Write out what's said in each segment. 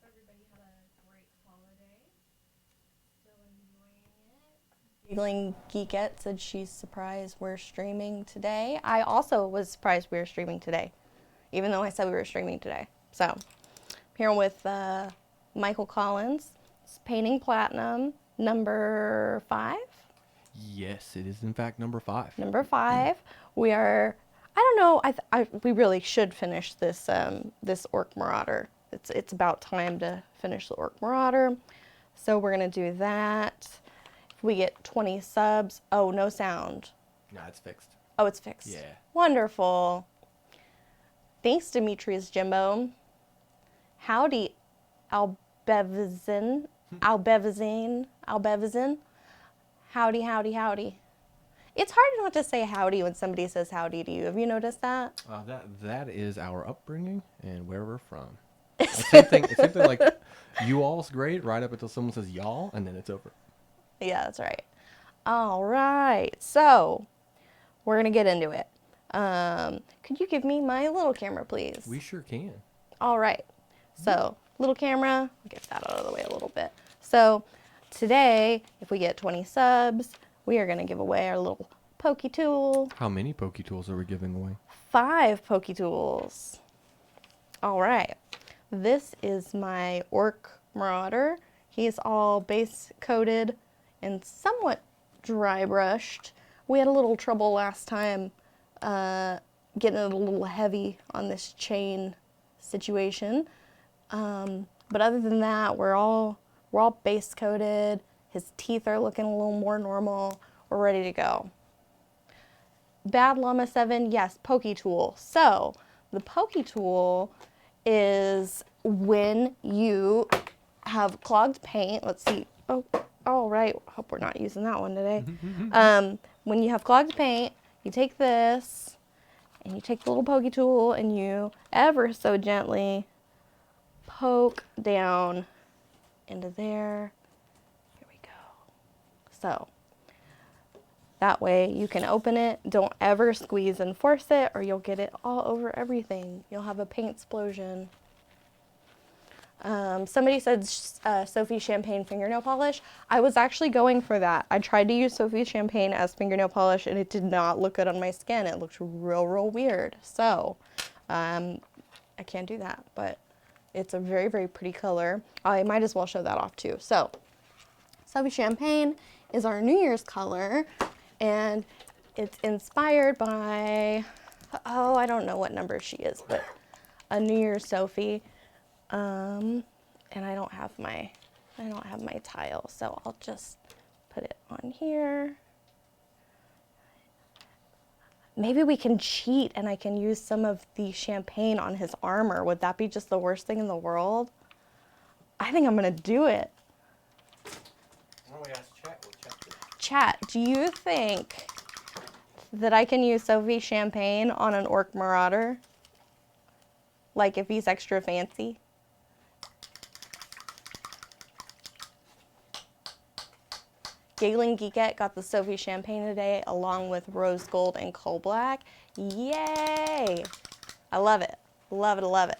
everybody had a great holiday. Still enjoying it. Giggling Geekette said she's surprised we're streaming today. I also was surprised we were streaming today, even though I said we were streaming today. So, I'm here with Michael Collins, Painting Platinum, number 5. Yes, it is in fact number 5. Number 5. We are. I don't know. We really should finish this this Orc Marauder. It's about time to finish the Orc Marauder. So we're gonna do that. If we get 20 subs, oh, no sound. Nah, it's fixed. Oh, it's fixed. Yeah. Wonderful. Thanks, Demetrius Jimbo. Howdy, Albevizin. Howdy, howdy, howdy. It's hard not to say howdy when somebody says howdy to you. Have you noticed that? That is our upbringing and where we're from. It's something like you all's great right up until someone says y'all and then it's over. Yeah, that's right. All right. So we're going to get into it. Could you give me my little camera, please? We sure can. All right. So little camera, I'll get that out of the way a little bit. So today, if we get 20 subs, we are going to give away our little Pokey Tool. How many Pokey Tools are we giving away? 5 Pokey Tools. All right. This is my Orc Marauder. He's all base coated and somewhat dry brushed. We had a little trouble last time getting it a little heavy on this chain situation. But other than that, we're all base coated. His teeth are looking a little more normal. We're ready to go. Bad Llama 7, yes, Pokey Tool. So the Pokey Tool is when you have clogged paint. Let's see. Oh, all right. Hope we're not using that one today. When you have clogged paint, you take this and you take the little Pokey Tool and you ever so gently poke down into there. Here we go. So that way you can open it. Don't ever squeeze and force it or you'll get it all over everything. You'll have a paint explosion. Somebody said Sophie Champagne fingernail polish. I was actually going for that. I tried to use Sophie Champagne as fingernail polish and it did not look good on my skin. It looked real weird. So I can't do that, but it's a very, very pretty color. I might as well show that off too. So Sophie Champagne is our New Year's color and it's inspired by, oh, I don't know what number she is, but a New Year's Sophie. And I don't have my tile, so I'll just put it on here. Maybe we can cheat and I can use some of the champagne on his armor. Would that be just the worst thing in the world? I think I'm gonna do it. Why don't we ask chat? We'll check this. Chat, do you think that I can use Sophie Champagne on an Orc Marauder? Like if he's extra fancy? Giggling Geekette got the Sophie Champagne today along with Rose Gold and Coal Black. Yay! I love it. Love it, love it.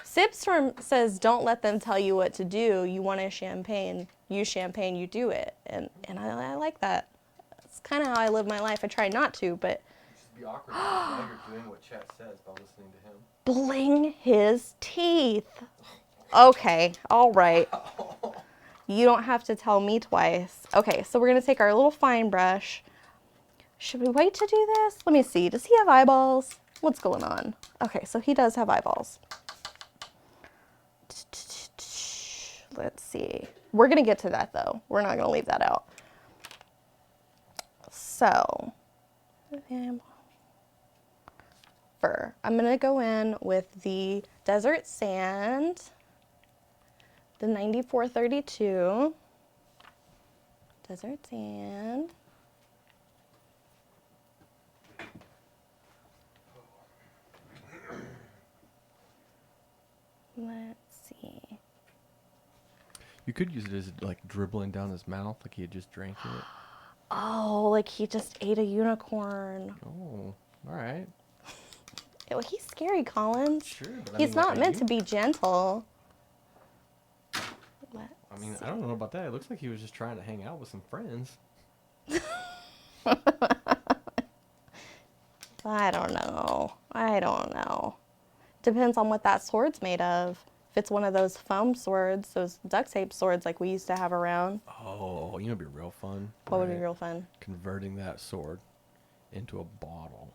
Sipstorm says, don't let them tell you what to do. You want a champagne, you do it. And I like that. It's kind of how I live my life. I try not to, but... It's just be awkward now you're doing what chat says by listening to him. Bling his teeth. Okay, all right. You don't have to tell me twice. Okay, so we're going to take our little fine brush. Should we wait to do this? Let me see. Does he have eyeballs? What's going on? Okay, so he does have eyeballs. Let's see. We're going to get to that, though. We're not going to leave that out. So, fur. I'm going to go in with the Desert Sand. The 9432 Desert Sand. Let's see. You could use it as like dribbling down his mouth, like he had just drank it. Oh, like he just ate a unicorn. Oh, all right. Well, he's scary, Collins. Sure, but He's not meant to be gentle. I mean, I don't know about that. It looks like he was just trying to hang out with some friends. I don't know. I don't know. Depends on what that sword's made of. If it's one of those foam swords, those duct tape swords like we used to have around. Oh, you know, it'd be real fun. What would be real fun? Converting that sword into a bottle.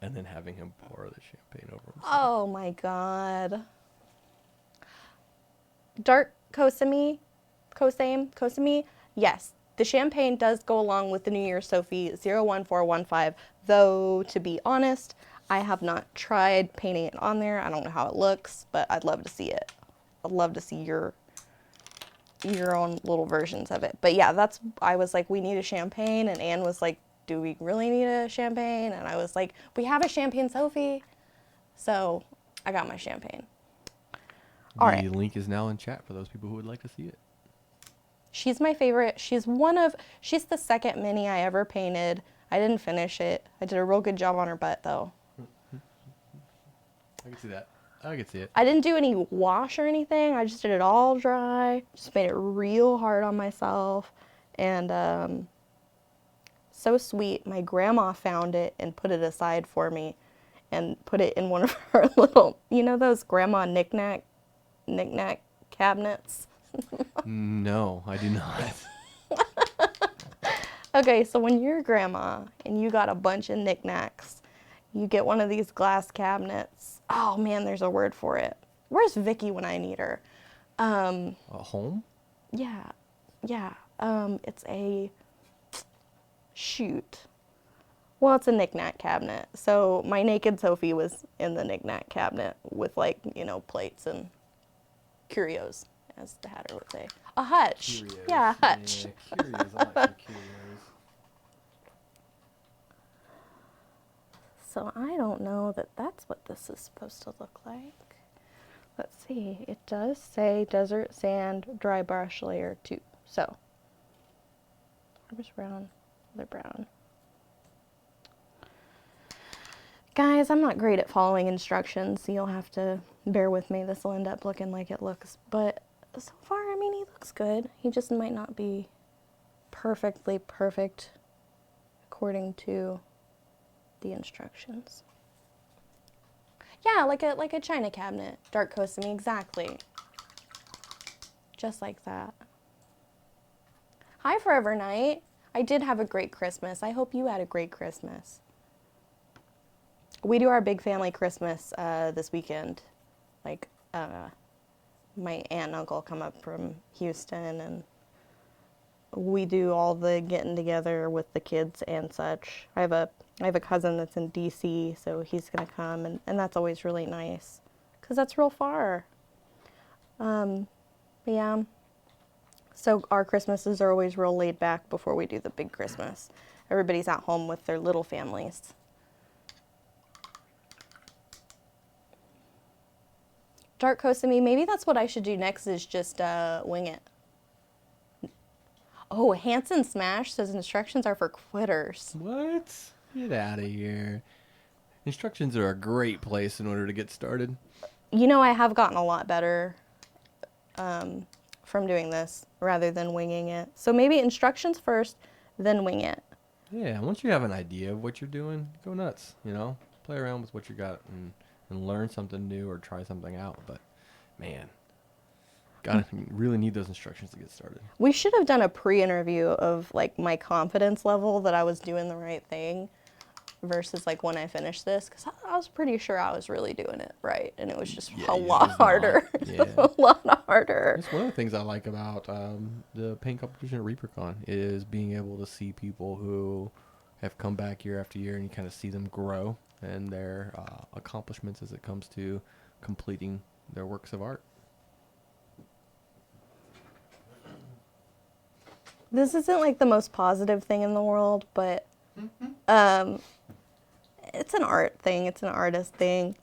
And then having him pour the champagne over himself. Oh my god. Dark Kosami, yes. The champagne does go along with the New Year's Sophie 01415, though, to be honest, I have not tried painting it on there. I don't know how it looks, but I'd love to see it. I'd love to see your own little versions of it. But yeah, I was like, we need a champagne, and Anne was like, do we really need a champagne? And I was like, we have a champagne Sophie. So I got my champagne. All right. The link is now in chat for those people who would like to see it. She's my favorite. She's the second mini I ever painted. I didn't finish it. I did a real good job on her butt though. I can see that. I can see it. I didn't do any wash or anything. I just did it all dry. Just made it real hard on myself. And so sweet. My grandma found it and put it aside for me and put it in one of her little, you know those grandma knick-knack cabinets? No, I do not. Okay, so when you're grandma and you got a bunch of knickknacks, you get one of these glass cabinets. Oh man, there's a word for it. Where's Vicky when I need her? A home? Yeah. It's a shoot. Well, it's a knickknack cabinet. So my naked Sophie was in the knickknack cabinet with like, plates and curios, as the Hatter would say. A hutch. Curios. Yeah, a hutch. Yeah, curios. I like some curios. So I don't know that that's what this is supposed to look like. Let's see. It does say desert sand dry brush layer 2. So harvest brown, other brown. Guys, I'm not great at following instructions, so you'll have to bear with me. This will end up looking like it looks, but so far, I mean, he looks good. He just might not be perfectly perfect according to the instructions. Yeah, like a china cabinet. Dark Kosami, exactly. Just like that. Hi, Forever Night. I did have a great Christmas. I hope you had a great Christmas. We do our big family Christmas this weekend. Like, my aunt and uncle come up from Houston, and we do all the getting together with the kids and such. I have a cousin that's in DC, so he's gonna come, and that's always really nice, cause that's real far. But yeah. So our Christmases are always real laid back before we do the big Christmas. Everybody's at home with their little families. Dark Kosami, maybe that's what I should do next, is just wing it. Oh, Hanson Smash says instructions are for quitters. What? Get out of here. Instructions are a great place in order to get started. You know, I have gotten a lot better from doing this rather than winging it. So maybe instructions first, then wing it. Yeah, once you have an idea of what you're doing, go nuts, Play around with what you got and learn something new or try something out. But, man, really need those instructions to get started. We should have done a pre-interview of, like, my confidence level that I was doing the right thing versus, like, when I finished this, because I was pretty sure I was really doing it right, and it was just a lot harder. Yeah. A lot harder. That's one of the things I like about the paint competition at ReaperCon is being able to see people who have come back year after year, and you kind of see them grow and their accomplishments as it comes to completing their works of art. This isn't like the most positive thing in the world, but it's an art thing. It's an artist thing.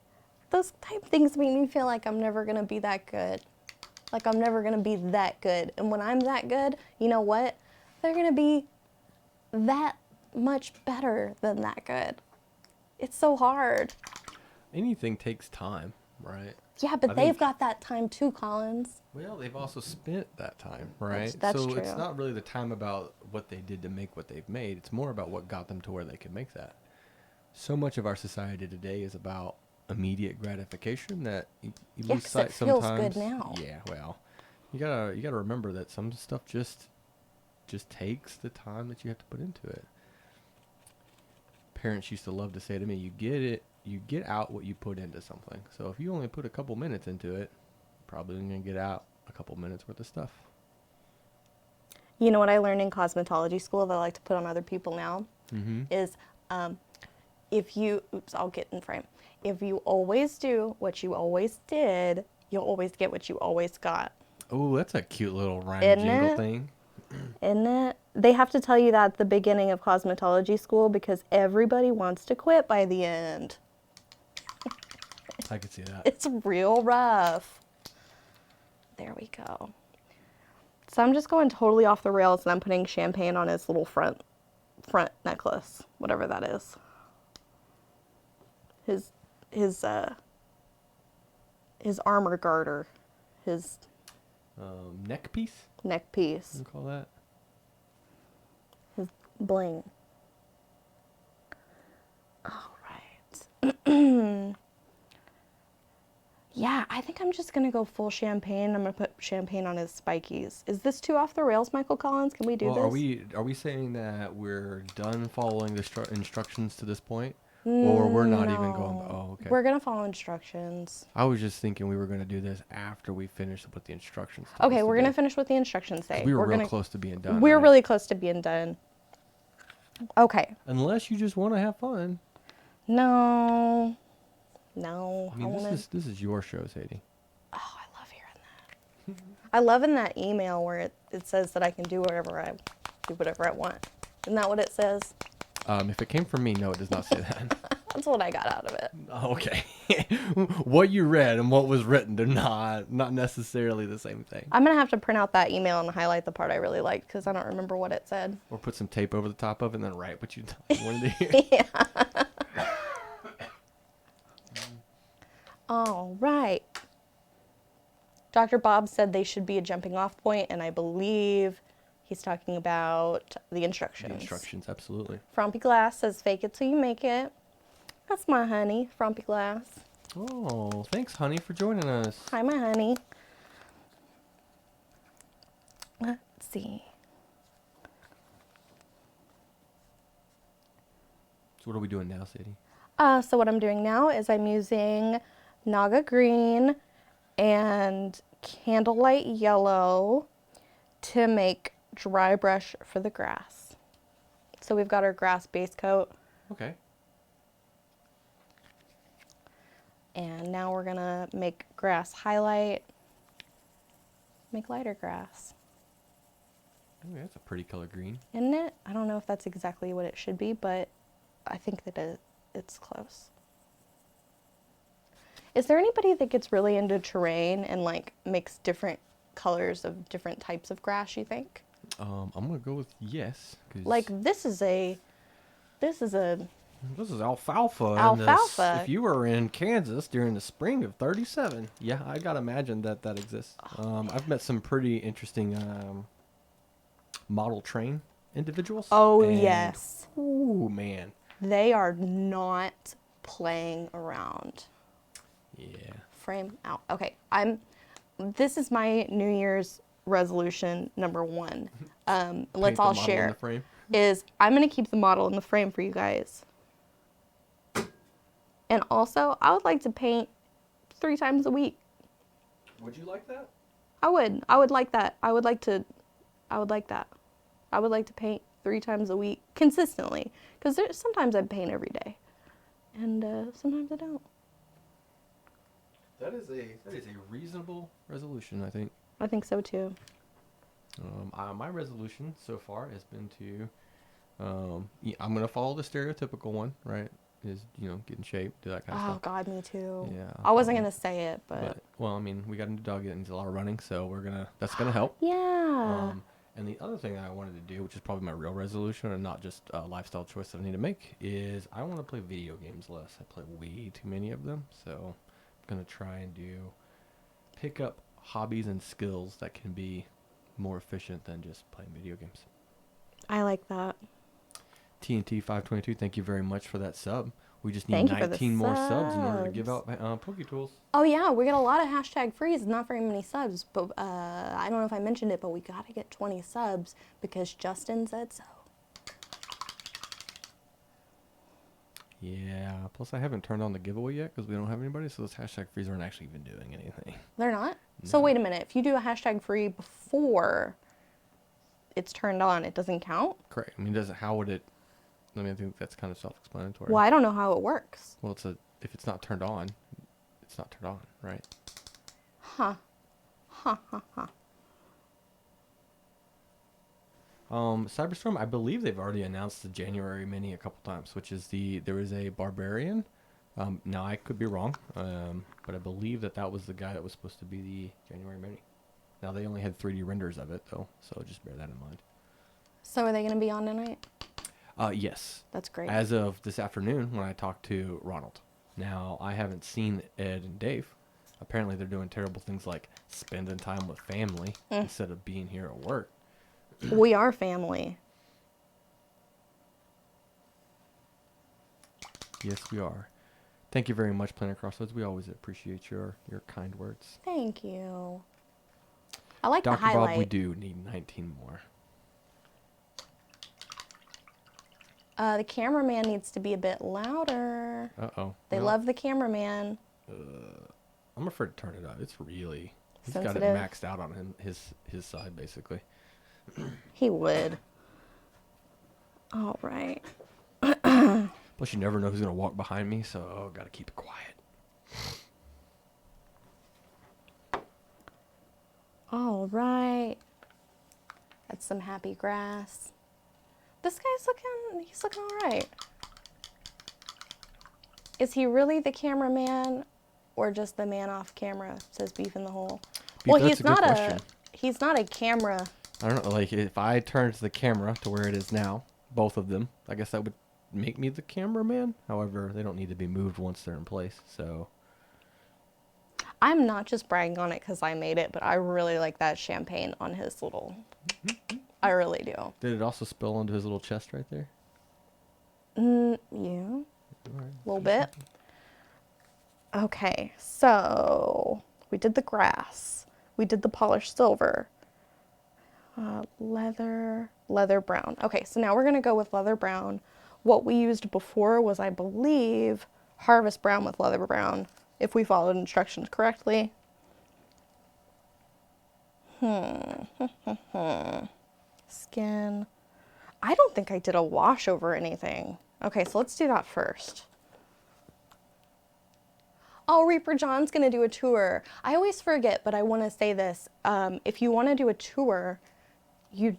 Those type things make me feel like I'm never going to be that good. Like I'm never going to be that good. And when I'm that good, you know what? They're going to be that much better than that good. It's so hard. Anything takes time. right? Yeah, but I they've think, got that time too, Collins. well, they've also spent that time, right? That's So true. it's not really the time about what they did to make what they've made. It's more about what got them to where they could make that. So much of our society today is about immediate gratification that you Yeah, lose 'cause it sight feels good sometimes. now. Yeah, well, you gotta remember that some stuff just takes the time that you have to put into it. Parents used to love to say to me, you get out what you put into something. So if you only put a couple minutes into it, probably going to get out a couple minutes worth of stuff. You know what I learned in cosmetology school that I like to put on other people now Mm-hmm. is if you, oops, I'll get in frame. If you always do what you always did, you'll always get what you always got. Oh, that's a cute little rhyme Isn't jingle it? thing. Isn't it? They have to tell you that at the beginning of cosmetology school because everybody wants to quit by the end. I could see that. It's real rough. There we go. So I'm just going totally off the rails and I'm putting champagne on his little front necklace, whatever that is. His his armor garter, his Neck piece? neck piece, You call that? his bling. All right. Yeah, I think I'm just gonna go full champagne. I'm gonna put champagne on his spikies. Is this too off the rails, Michael Collins? Can we do Well, this? are we saying that we're done following the instructions to this point, or we're not even going? No. Oh, okay. We're gonna follow instructions. I was just thinking we were going to do this after we finished with the instructions. Okay, we're gonna finish what the instructions say. We were We're real gonna, close to being done. We're right? really close to being done. Okay. Unless you just want to have fun. No. No. I mean, wanna... this is your show, Sadie. Oh, I love hearing that. I love in that email where it says that I can do whatever I want. Isn't that what it says? If it came from me, no, it does not say that. That's what I got out of it. Okay. What you read and what was written, they're not necessarily the same thing. I'm gonna have to print out that email and highlight the part I really liked because I don't remember what it said. Or put some tape over the top of it and then write what you wanted to hear. Yeah. All right. Dr. Bob said they should be a jumping off point, and I believe he's talking about the instructions. The instructions, absolutely. Frumpy Glass says fake it till you make it. That's my honey, Frumpy Glass. Oh, thanks, honey, for joining us. Hi, my honey. Let's see. So what are we doing now, Sadie? So what I'm doing now is I'm using Naga Green and Candlelight Yellow to make dry brush for the grass. So we've got our grass base coat. Okay. And now we're gonna make grass highlight, make lighter grass. Oh, that's a pretty color green. Isn't it? I don't know if that's exactly what it should be, but I think that it's close. Is there anybody that gets really into terrain and like makes different colors of different types of grass, you think? I'm gonna go with yes. 'Cause Like this is alfalfa. Alfalfa. If you were in Kansas during the spring of '37, yeah, I gotta imagine that exists. I've met some pretty interesting model train individuals. Oh, and, yes. Ooh, man. They are not playing around. Yeah. Frame out. Okay, this is my New Year's resolution number 1. Paint Let's the all model in share. the frame. Is I'm gonna keep the model in the frame for you guys. And also, I would like to paint 3 times a week. Would you like that? I would. I would like that. I would like that. I would like to paint 3 times a week consistently. Because sometimes I paint every day. And sometimes I don't. That is a reasonable resolution, I think. I think so too. My resolution so far has been to, I'm gonna follow the stereotypical one, right? Is get in shape, do that kind of Oh stuff. God, me too. Yeah. I wasn't gonna say it, but But well, I mean, we got a new dog that needs a lot of running, so that's gonna help. yeah. And the other thing I wanted to do, which is probably my real resolution and not just a lifestyle choice that I need to make, is I want to play video games less. I play way too many of them, so going to try and pick up hobbies and skills that can be more efficient than just playing video games. I like that. TNT 522, thank you very much for that sub. We just need Thank you for the 19 more subs in order to subs. give out Poketools. Oh yeah, we got a lot of hashtag frees, not very many subs, but I don't know if I mentioned it, but we gotta get 20 subs because Justin said so. Yeah, plus I haven't turned on the giveaway yet because we don't have anybody, so those hashtag frees aren't actually even doing anything. They're not? No. So wait a minute, if you do a hashtag free before it's turned on, it doesn't count? Correct. I mean, how would it... I mean, I think that's kind of self-explanatory. Well, I don't know how it works. Well, if it's not turned on, it's not turned on, right? Huh. Cyberstorm, I believe they've already announced the January mini a couple times, which is there is a barbarian. Now I could be wrong, but I believe that was the guy that was supposed to be the January mini. Now they only had 3D renders of it though, so just bear that in mind. So are they going to be on tonight? Yes. That's great. As of this afternoon when I talked to Ronald. Now I haven't seen Ed and Dave. Apparently they're doing terrible things like spending time with family instead of being here at work. We are family. Yes, we are. Thank you very much, Planet Crossroads. We always appreciate your kind words. Thank you. I like Dr. the highlight. Bob, we do need 19 more. The cameraman needs to be a bit louder. Uh-oh. They love the cameraman. I'm afraid to turn it up. It's really... He's Sensitive. got it maxed out on his side, basically. He would. All right. Plus, you never know who's going to walk behind me, so got to keep it quiet. All right. That's some happy grass. This guy's he's looking all right. Is he really the cameraman or just the man off camera, says Beef in the Hole? Beef, Well, that's a good question. He's not a camera. I don't know, like, if I turned the camera to where it is now, both of them, I guess that would make me the cameraman. However, they don't need to be moved once they're in place, so... I'm not just bragging on it because I made it, but I really like that champagne on his little... I really do. Did it also spill onto his little chest right there? Yeah. All right. A little bit. Okay, so we did the grass. We did the polished silver. Leather brown. Okay, so now we're going to go with leather brown. What we used before was, I believe, harvest brown with leather brown, if we followed instructions correctly. Skin. I don't think I did a wash over anything. Okay, so let's do that first. Oh, Reaper John's going to do a tour. I always forget, but I want to say this. If you want to do a tour, you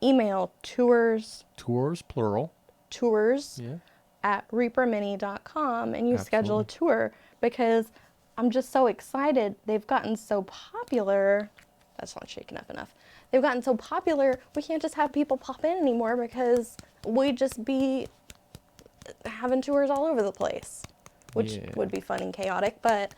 email tours. Tours, plural. Tours Yeah. at reapermini.com and you schedule a Absolutely. tour, because I'm just so excited. They've gotten so popular. That's not shaken up enough. They've gotten so popular, we can't just have people pop in anymore because we'd just be having tours all over the place, which Yeah. would be fun and chaotic. But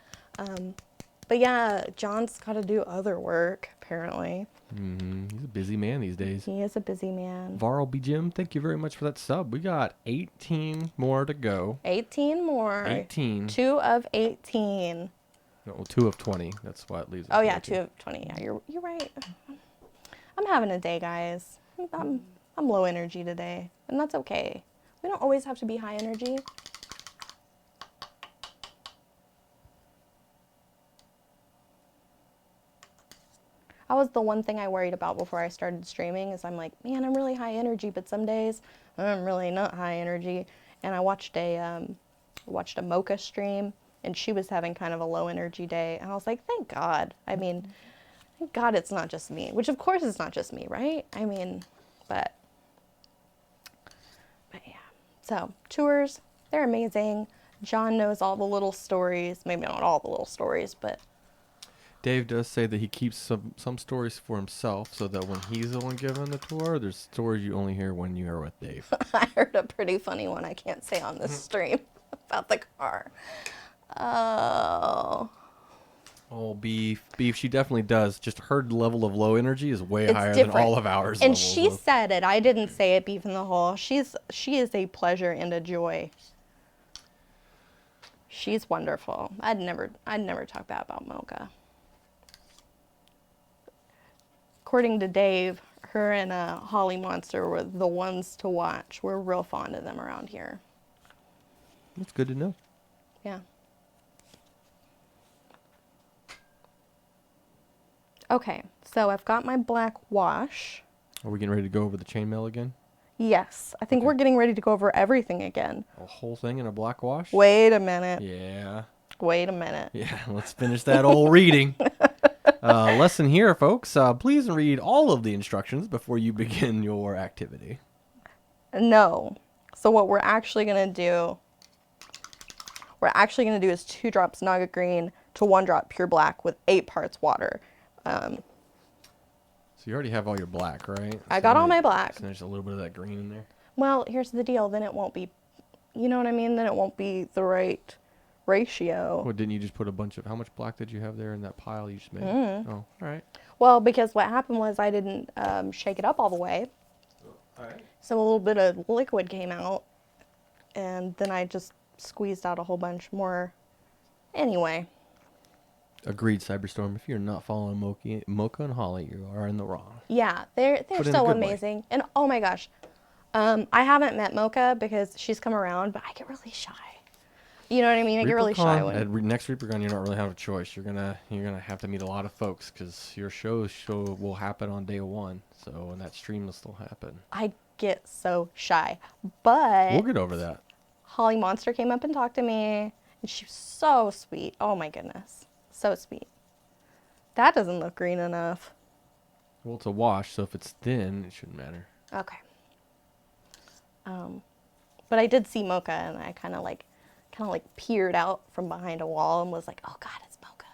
yeah, John's got to do other work, apparently. He's a busy man these days. He is a busy man. Varl B. Jim, thank you very much for that sub. We got 18 more to go. 18 more. 18. 2 of 18. No, 2 of 20. That's why it leaves. Oh us yeah, with 2 of 20. Yeah, you're right. I'm having a day, guys. I'm low energy today, and that's okay. We don't always have to be high energy. That was the one thing I worried about before I started streaming, is I'm like, man, I'm really high energy, but some days I'm really not high energy. And I watched a Mocha stream, and she was having kind of a low energy day, and I was like, thank God. I mean, thank God it's not just me, which of course it's not just me, right? I mean, but yeah. So tours, they're amazing. John knows all the little stories, maybe not all the little stories, but Dave does say that he keeps some stories for himself, so that when he's the one giving the tour, there's stories you only hear when you are with Dave. I heard a pretty funny one I can't say on this stream about the car. Oh, beef. She definitely does. Just her level of low energy is way It's higher different. than all of ours. And levels she of- said it. I didn't say it, beef in the hole. She is a pleasure and a joy. She's wonderful. I'd never talk bad about Mocha. According to Dave, her and Holly Monster were the ones to watch. We're real fond of them around here. That's good to know. Yeah. Okay, so I've got my black wash. Are we getting ready to go over the chainmail again? Yes, I think Okay. we're getting ready to go over everything again. A whole thing in a black wash? Wait a minute. Yeah. Wait a minute. Yeah, let's finish that old reading. Lesson here, folks. Please read all of the instructions before you begin your activity. No. So what we're actually going to do is 2 drops Naga Green to 1 drop pure black with 8 parts water. So you already have all your black, right? I So got all maybe- my black. So there's a little bit of that green in there. Well, here's the deal. Then it won't be, you know what I mean? Then it won't be the right ratio. Well, didn't you just put a bunch of, how much black did you have there in that pile you just made? Oh, all right. Well, because what happened was I didn't shake it up all the way. All right. So a little bit of liquid came out. And then I just squeezed out a whole bunch more. Anyway. Agreed, Cyberstorm. If you're not following Mocha and Holly, you are in the wrong. Yeah, they're But in a so good way. amazing. And oh my gosh. I haven't met Mocha because she's come around, but I get really shy. You know what I mean? I get really shy ReaperCon, when at next ReaperCon, you don't really have a choice. You're gonna have to meet a lot of folks because your show will happen on day 1. So and that stream will still happen. I get so shy. But We'll get over that. Holly Monster came up and talked to me, and she was so sweet. Oh my goodness, so sweet. That doesn't look green enough. Well, it's a wash, so if it's thin, it shouldn't matter. Okay. But I did see Mocha, and I kind of like peered out from behind a wall and was like, "Oh God, it's Mocha."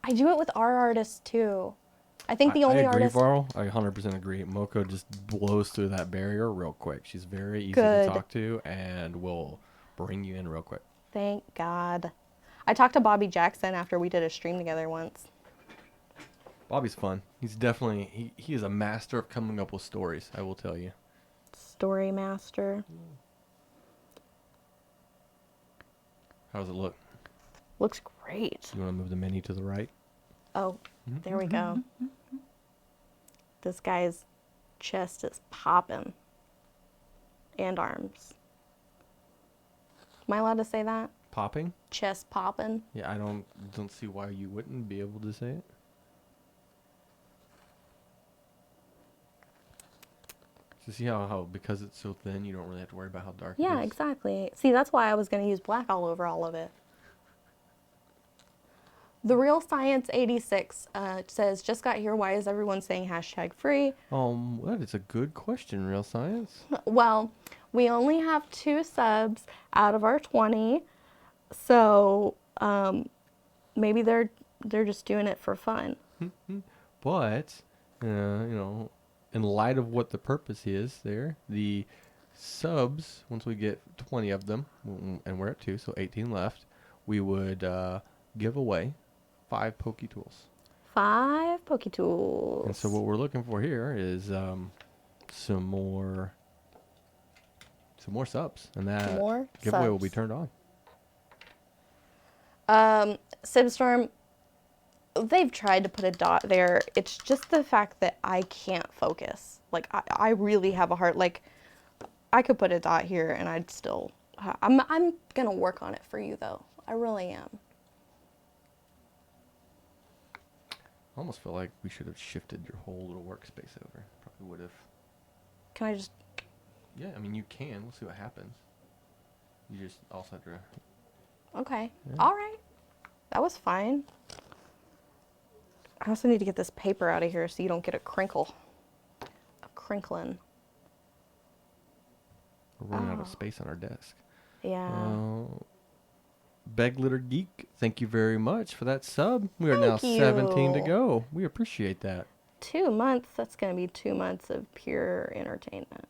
I do it with our artists too. I think the only I agree, artist. Varl. I 100% agree. Mocha just blows through that barrier real quick. She's very easy Good. to talk to and will bring you in real quick. Thank God. I talked to Bobby Jackson after we did a stream together once. Bobby's fun. He's definitely he is a master of coming up with stories. I will tell you. Story master. How does it look? Looks great. You want to move the menu to the right? Oh, there we go. This guy's chest is popping. And arms. Am I allowed to say that? Popping? Chest popping. Yeah, I don't see why you wouldn't be able to say it. So see how because it's so thin, you don't really have to worry about how dark it Yeah, is? exactly. See, that's why I was going to use black all over all of it. The Real Science 86 says, just got here. Why is everyone saying #free? That is a good question, Real Science. Well, we only have 2 subs out of our 20. So maybe they're just doing it for fun. But, in light of what the purpose is there, the subs, once we get 20 of them, and we're at 2, so 18 left, we would give away 5 Poke Tools. 5 Poke Tools. And so what we're looking for here is some more subs, and that More giveaway will be subs. turned on. Sibstorm, they've tried to put a dot there. It's just the fact that I can't focus. Like, I really have a hard, like, I could put a dot here and I'd still, I'm going to work on it for you, though. I really am. I almost feel like we should have shifted your whole little workspace over. Probably would have. Can I just, Yeah, I mean, you can. We'll see what happens. You just also have to... okay. Yeah. All right. That was fine. I also need to get this paper out of here so you don't get a crinkle. A crinkling. We're running out Oh. of space on our desk. Yeah. Beglitter Geek, thank you very much for that sub. We are now Thank 17 to you. go. We appreciate that. 2 months. That's going to be 2 months of pure entertainment.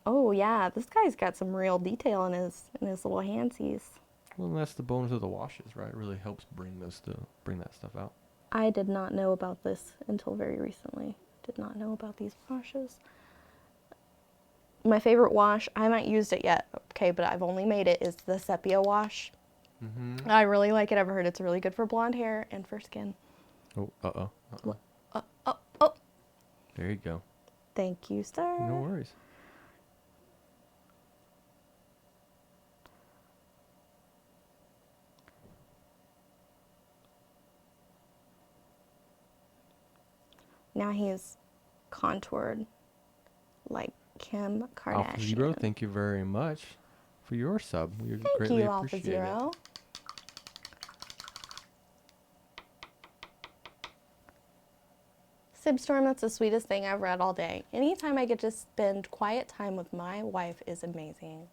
Oh yeah, this guy's got some real detail in his little handsies. Well, and that's the bonus of the washes, right? It really helps bring that stuff out. I did not know about this until very recently. Did not know about these washes. My favorite wash, I haven't used it yet, okay, but I've only made it, is the sepia wash. Mm-hmm. I really like it. I've heard it's really good for blonde hair and for skin. Oh, uh-oh. Oh, There you go. thank you, sir. No worries. Now he's contoured like Kim Alpha Zero, Kardashian. thank you very much for your sub. We Thank greatly you, Alpha appreciate Zero. it. Sibstorm, that's the sweetest thing I've read all day. Anytime I get to spend quiet time with my wife is amazing.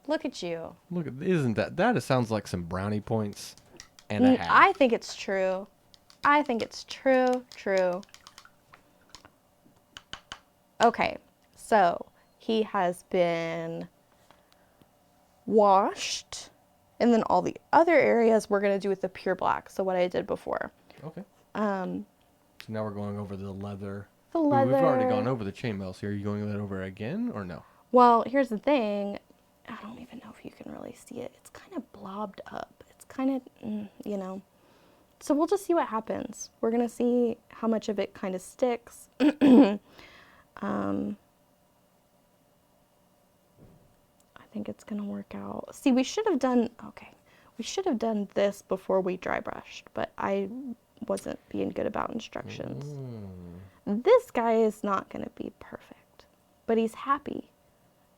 Look at you. Look, isn't that sounds like some brownie points and a half. I think it's true. I think it's true. Okay, so he has been washed, and then all the other areas we're gonna do with the pure black. So what I did before. Okay. So now we're going over the leather. The We've already leather. gone over the chainmail, so are you going that over again or no? Well, here's the thing. I don't even know if you can really see it. It's kind of blobbed up. It's kind of, you know. So we'll just see what happens. We're going to see how much of it kind of sticks. I think it's going to work out. See, we should have done this before we dry brushed, but I wasn't being good about instructions. This guy is not going to be perfect, but he's happy,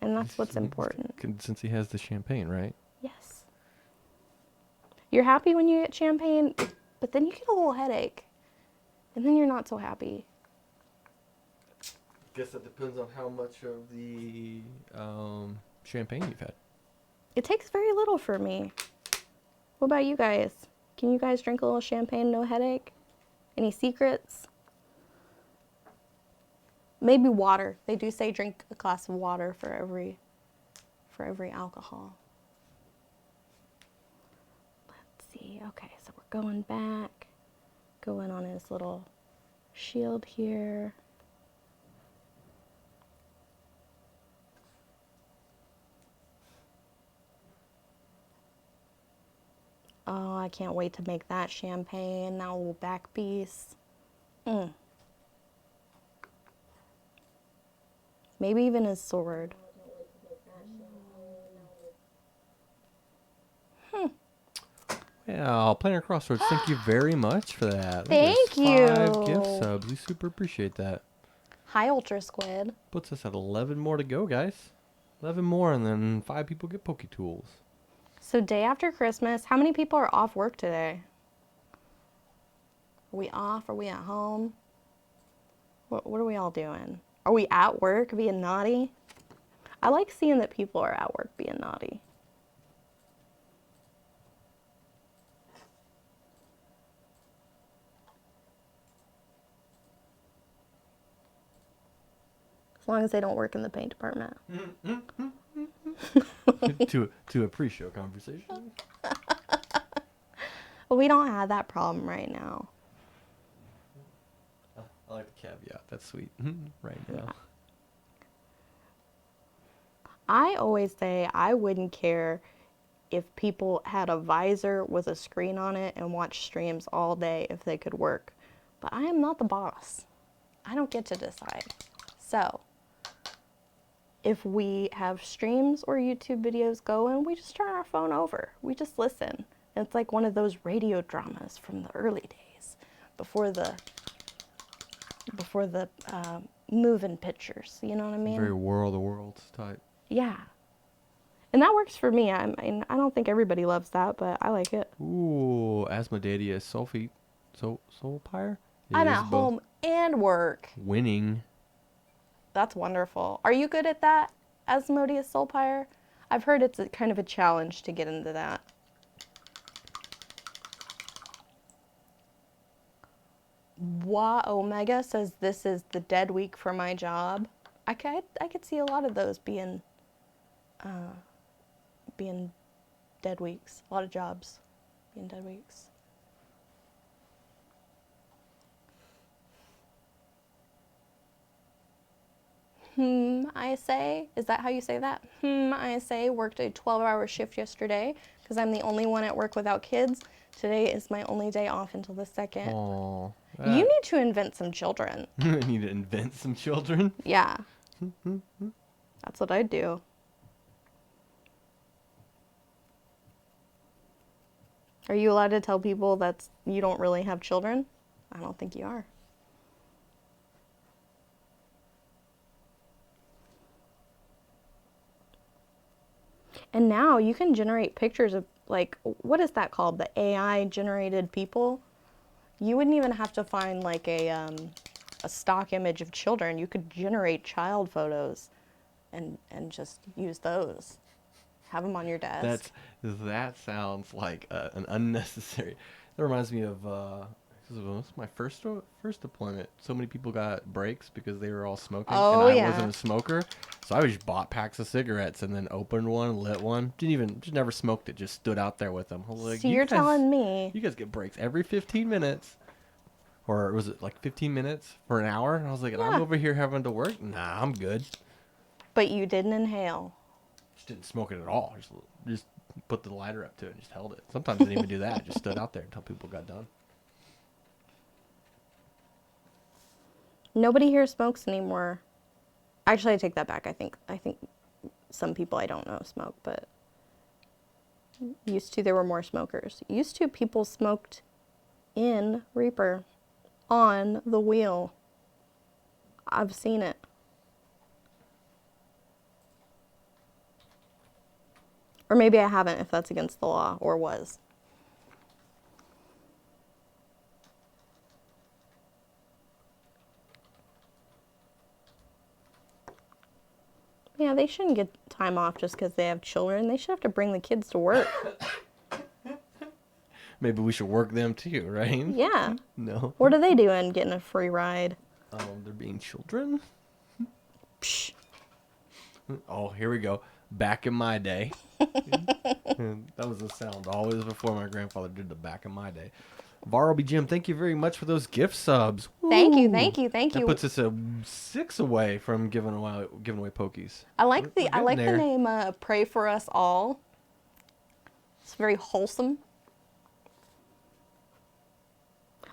and that's what's important. Since he has the champagne, right? Yes. You're happy when you get champagne, but then you get a little headache, and then you're not so happy. Guess that depends on how much of the champagne you've had. It takes very little for me. What about you guys? Can you guys drink a little champagne, no headache? Any secrets? Maybe water. They do say drink a glass of water for every alcohol. Let's see. Okay, so we're going back. Going on his little shield here. Oh, I can't wait to make that champagne. Now a little back piece. Maybe even his sword. Yeah, Planner Crossroads, thank you very much for that. Thank you. 5 you. gift subs. We super appreciate that. Hi, Ultrasquid. Puts us at 11 more to go, guys. 11 more, and then 5 people get Poke Tools. So day after Christmas, how many people are off work today? Are we off? Are we at home? What are we all doing? Are we at work being naughty? I like seeing that people are at work being naughty. As long as they don't work in the paint department. to a pre-show conversation. But we don't have that problem right now. I like the caveat. That's sweet. Right now. Yeah. I always say I wouldn't care if people had a visor with a screen on it and watched streams all day if they could work. But I am not the boss. I don't get to decide. So, if we have streams or YouTube videos going, we just turn our phone over. We just listen. It's like one of those radio dramas from the early days, before the moving pictures. You know what I mean? Very War of the Worlds type. Yeah. And that works for me. I mean, I don't think everybody loves that, but I like it. Ooh, Asmodeus Sulfite. Soulpire? I'm at home and work. Winning. That's wonderful. Are you good at that, Asmodeus Soulpire? I've heard it's kind of a challenge to get into that. Omega says this is the dead week for my job. I could see a lot of those being dead weeks. A lot of jobs being dead weeks. I say, is that how you say that? I say, worked a 12-hour shift yesterday because I'm the only one at work without kids. Today is my only day off until the 2nd. Oh, You need to invent some children. I need to invent some children. Yeah. That's what I'd do. Are you allowed to tell people that you don't really have children? I don't think you are. And now you can generate pictures of, like, what is that called? The AI generated people? You wouldn't even have to find like a stock image of children. You could generate child photos and just use those. Have them on your desk. That sounds like an unnecessary. That reminds me of this was my first deployment. So many people got breaks because they were all smoking, Oh, and I yeah. wasn't a smoker. So I just bought packs of cigarettes and then opened one, lit one. Just never smoked it. Just stood out there with them. I was like, So you're telling me. you guys get breaks every 15 minutes. Or was it like 15 minutes for an hour? And I was like, and Yeah. I'm over here having to work? Nah, I'm good. But you didn't inhale. Just didn't smoke it at all. Just put the lighter up to it and just held it. Sometimes I didn't even do that. I just stood out there until people got done. Nobody here smokes anymore. Actually, I take that back. I think some people I don't know smoke, but used to there were more smokers. Used to people smoked in Reaper on the wheel. I've seen it. Or maybe I haven't if that's against the law or was. Yeah, they shouldn't get time off just because they have children. They should have to bring the kids to work. Maybe we should work them too, right? Yeah. No. What are they doing getting a free ride? They're being children? Psh. Oh, here we go. Back in my day. That was the sound always before my grandfather did the back in my day. Varlby Jim, thank you very much for those gift subs. Thank you, Woo! thank you, thank That you. puts us at 6 away from giving away pokies. I like We're getting the there. name Pray for Us All. It's very wholesome.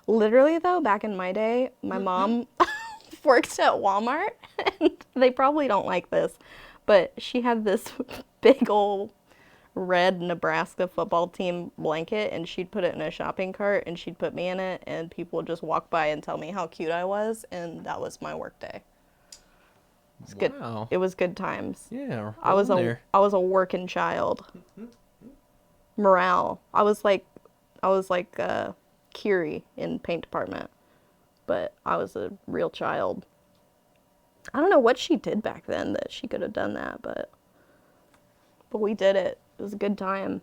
Literally though, back in my day, my mom worked at Walmart and they probably don't like this, but she had this big old red Nebraska football team blanket and she'd put it in a shopping cart and she'd put me in it and people would just walk by and tell me how cute I was and that was my work day. It's good. Wow. It was good times. Yeah, I was a working child. Morale. I was like Kiri in paint department, but I was a real child. I don't know what she did back then that she could have done that, but we did it. It was a good time.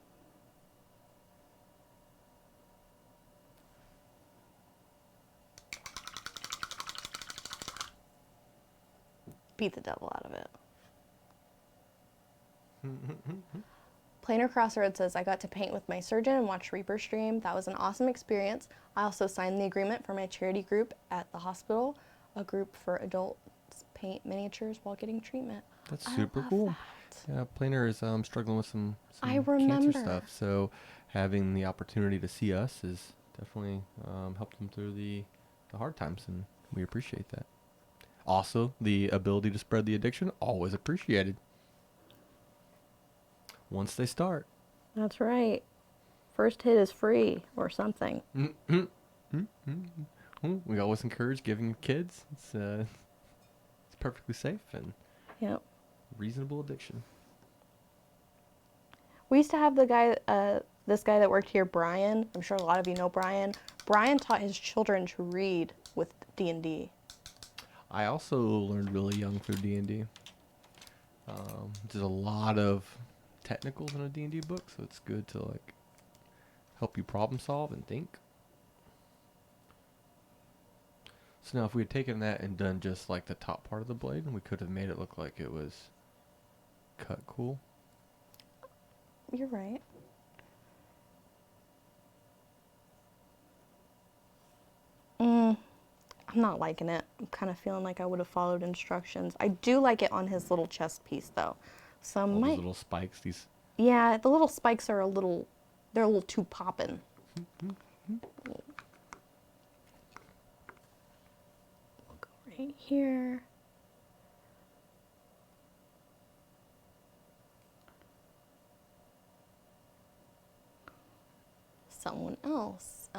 Beat the devil out of it. Planar Crossroad says, I got to paint with my surgeon and watch Reaper stream. That was an awesome experience. I also signed the agreement for my charity group at the hospital, a group for adults paint miniatures while getting treatment. That's super cool. That. Yeah, Planer is struggling with some I cancer remember. stuff, so having the opportunity to see us is definitely helped them through the hard times, and we appreciate that. Also, the ability to spread the addiction, always appreciated. Once they start. That's right. First hit is free or something. We always encourage giving kids. It's perfectly safe and Yep. reasonable addiction. We used to have this guy that worked here, Brian. I'm sure a lot of you know Brian. Brian taught his children to read with D&D. I also learned really young through D&D. There's a lot of technicals in a D&D book, so it's good to like help you problem solve and think. So now if we had taken that and done just like the top part of the blade, we could have made it look like it was cut cool. You're right. I'm not liking it. I'm kind of feeling like I would have followed instructions. I do like it on his little chest piece though. So I All might, these little spikes, these. yeah, the little spikes are they're a little too poppin'. We'll go right here. Someone else.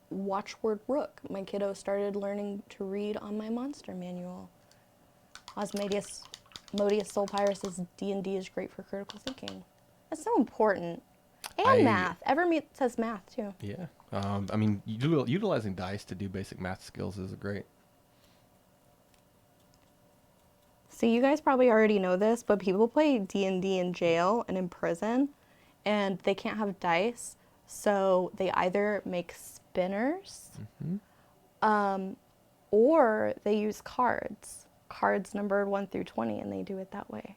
Watchword Rook. My kiddo started learning to read on my monster manual. Osmodius Soul Pyre says D&D is great for critical thinking. That's so important. And math. Evermeet says math too. Yeah. I mean, utilizing dice to do basic math skills is great. So you guys probably already know this, but people play D&D in jail and in prison, and they can't have dice, so they either make spinners, or they use cards numbered 1 through 20, and they do it that way.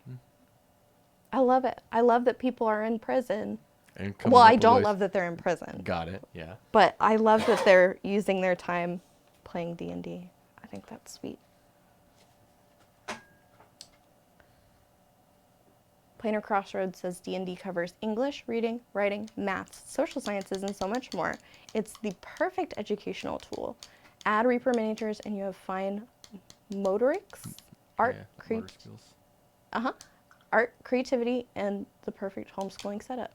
I love it. I love that people are in prison. And Well, I don't love that they're in prison. Got it. Yeah. But I love that they're using their time playing D&D. I think that's sweet. Planar Crossroads says D&D covers English, reading, writing, maths, social sciences, and so much more. It's the perfect educational tool. Add Reaper miniatures and you have fine motorics, art, motor skills. art, creativity, and the perfect homeschooling setup.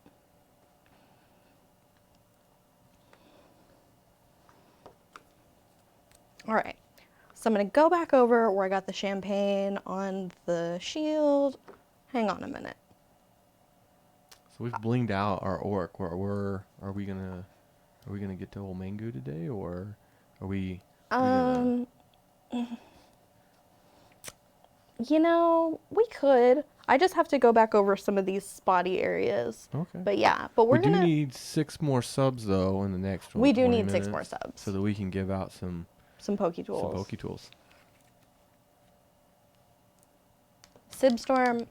All right, so I'm gonna go back over where I got the champagne on the shield. Hang on a minute. So we've blinged out our orc. Are we gonna get to old Mangu today, or are we? You know, we could. I just have to go back over some of these spotty areas. Okay. But yeah, but We do need 6 more subs though in the next one. We do need 6 more subs. so that we can give out some Pokey tools. Some Pokey tools. Sibstorm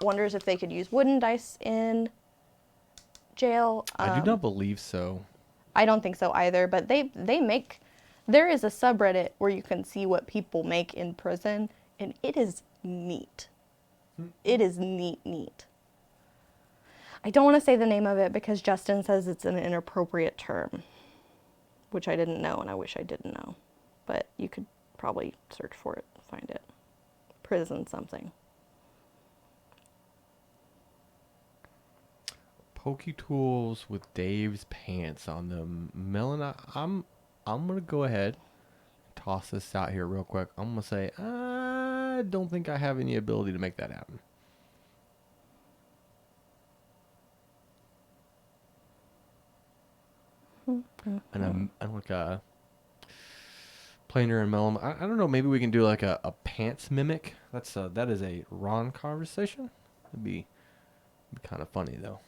wonders if they could use wooden dice in jail. I do not believe so. I don't think so either, but they make, there is a subreddit where you can see what people make in prison, and it is neat. It is neat. I don't want to say the name of it because Justin says it's an inappropriate term, which I didn't know and I wish I didn't know. But you could probably search for it, find it. Prison something. Pokey tools with Dave's pants on them. Melon, I'm gonna go ahead and toss this out here real quick. I'm gonna say I don't think I have any ability to make that happen. And I'm like Planer and Melon. I don't know. Maybe we can do like a pants mimic. That is a Ron conversation. It'd be kind of funny though.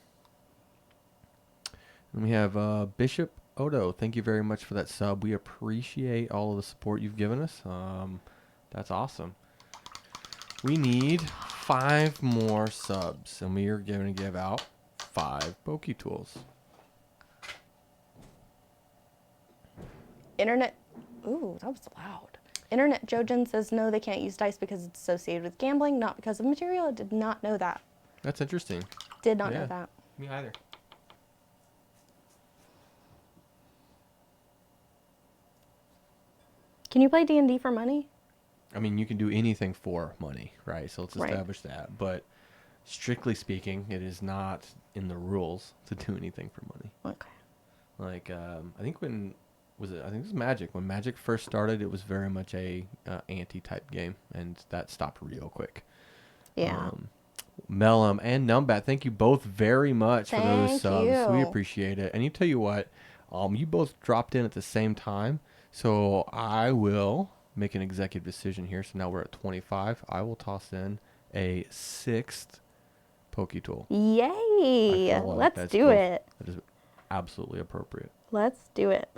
And we have Bishop Odo. Thank you very much for that sub. We appreciate all of the support you've given us. That's awesome. We need 5 more subs, and we are going to give out 5 Pokey tools. Internet, ooh, that was loud. Internet Jojen says no, they can't use dice because it's associated with gambling, not because of material. I did not know that. That's interesting. Did not know that. Me either. Can you play D&D for money? I mean, you can do anything for money, right? So let's establish that. But strictly speaking, it is not in the rules to do anything for money. Okay. Like, I think when was it? I think it was Magic. When Magic first started, it was very much a anti-type game, and that stopped real quick. Yeah. Mellum and Numbat, thank you both very much for those subs. You. We appreciate it. And you tell you what, you both dropped in at the same time, so I will make an executive decision here. So now we're at 25. I will toss in a 6th Pokey tool. Yay! Let's do it. That is absolutely appropriate. Let's do it.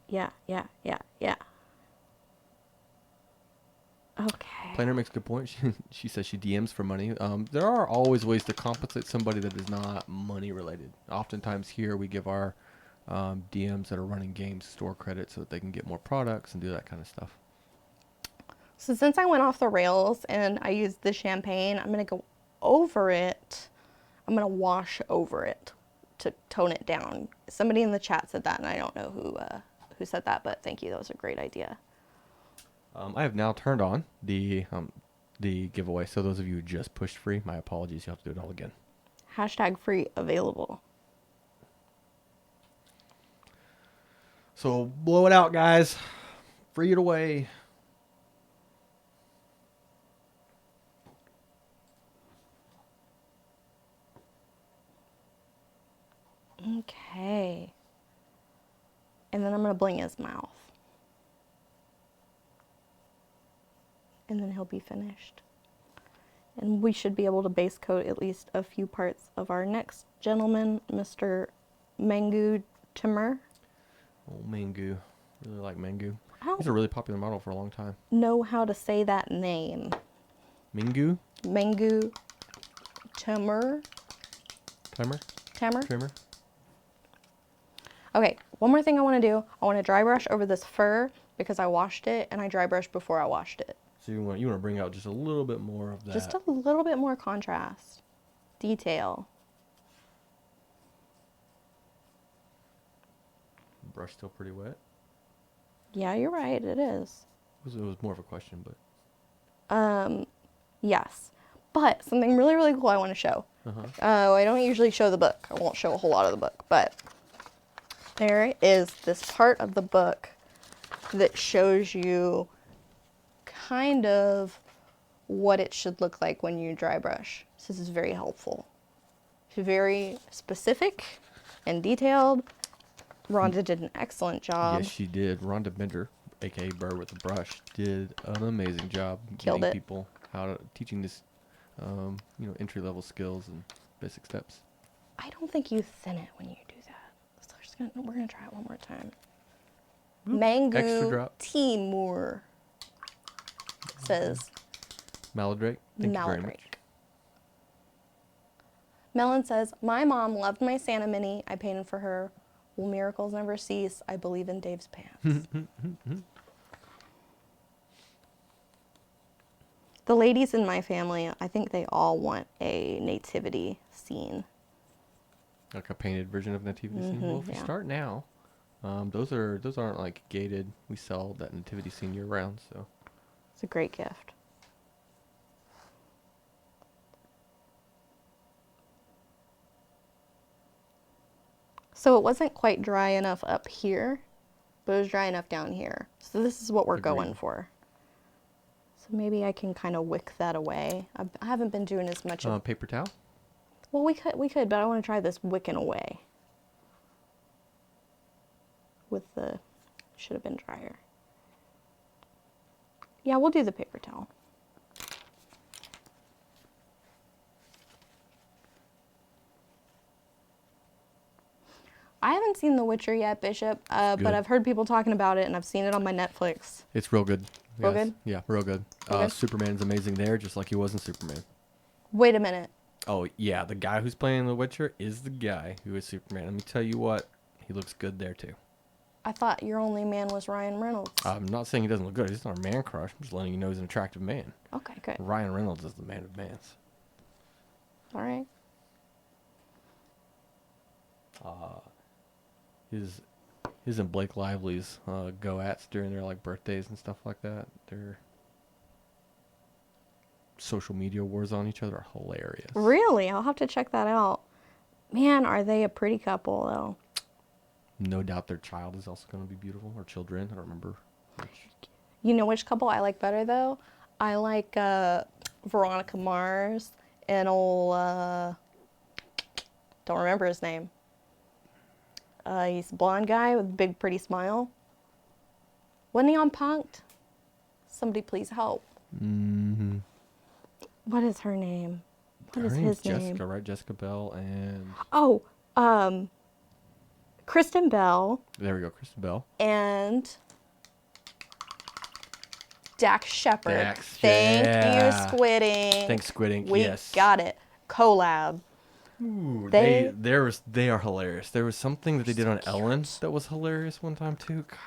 Yeah. Okay. Planner makes a good point. She says she DMs for money. There are always ways to compensate somebody that is not money related. Oftentimes here we give our DMs that are running games store credit so that they can get more products and do that kind of stuff. So since I went off the rails and I used the champagne, I'm going to go over it. I'm going to wash over it to tone it down. Somebody in the chat said that, and I don't know who said that, but thank you. That was a great idea. I have now turned on the giveaway. So those of you who just pushed free, my apologies. You'll have to do it all again. Hashtag free available. So blow it out, guys. Free it away. Okay. And then I'm going to bling his mouth. And then he'll be finished. And we should be able to base coat at least a few parts of our next gentleman, Mr. Mangu Timur. Oh, Mangu. Really like Mangu. I don't He's a really popular model for a long time. know how to say that name. Mingu? Mangu Timur. Timer? Timur. Trimmer? Okay, one more thing I want to do. I want to dry brush over this fur because I washed it and I dry brushed before I washed it. So you want to bring out just a little bit more of that. Just a little bit more contrast, detail. Brush still pretty wet. Yeah, you're right. It is. It was more of a question, but Yes. But something really, really cool I want to show. I don't usually show the book. I won't show a whole lot of the book, but there is this part of the book that shows you kind of what it should look like when you dry brush. So this is very helpful. It's very specific and detailed. Rhonda did an excellent job. yes, she did. Rhonda Bender, aka Burr with the Brush, did an amazing job Killed getting it. people how to teaching this, entry level skills and basic steps. I don't think you thin it when you do that. So we're gonna try it one more time. Extra Mangu drop. Timur says Maladrake, thank you very much. Maladrake. Melon says, my mom loved my Santa Mini. I painted for her. Will miracles never cease? I believe in Dave's pants. The ladies in my family, I think they all want a nativity scene. Like a painted version of nativity scene. Well, if you yeah. start now, those aren't like gated. We sell that nativity scene year round, so. It's a great gift. So it wasn't quite dry enough up here, but it was dry enough down here. So this is what we're going for. So maybe I can kind of wick that away. I haven't been doing as much. Paper towel? Well, we could, but I want to try this wicking away. With the, should have been drier. Yeah, we'll do the paper towel. I haven't seen The Witcher yet, Bishop, but I've heard people talking about it, and I've seen it on my Netflix. It's real good. Real good? Yeah, real good. Real good? Superman's amazing there, just like he was in Superman. Wait a minute. Oh, yeah, the guy who's playing The Witcher is the guy who is Superman. Let me tell you what, he looks good there, too. I thought your only man was Ryan Reynolds. I'm not saying he doesn't look good. He's not a man crush. I'm just letting you know he's an attractive man. Okay, good. Ryan Reynolds is the man of mans. All right. His and Blake Lively's go-ats during their like birthdays and stuff like that. Their social media wars on each other are hilarious. Really? I'll have to check that out. Man, are they a pretty couple, though. No doubt their child is also going to be beautiful, or children. I don't remember which. You know which couple I like better, though? I like Veronica Mars and don't remember his name. He's a blonde guy with a big, pretty smile. Wasn't he on Punk'd? Somebody please help. Mm-hmm. What is her name? What is his Jessica, name? right? Jessica Bell and... Oh, Kristen Bell. There we go, Kristen Bell. And Dax Shepard. Dax, Thank yeah. you, Squid Ink. Thanks, Squid Ink. We Yes. got it. Collab. Ooh, They they are hilarious. There was something that they did so on Ellen cute. that was hilarious one time too. God.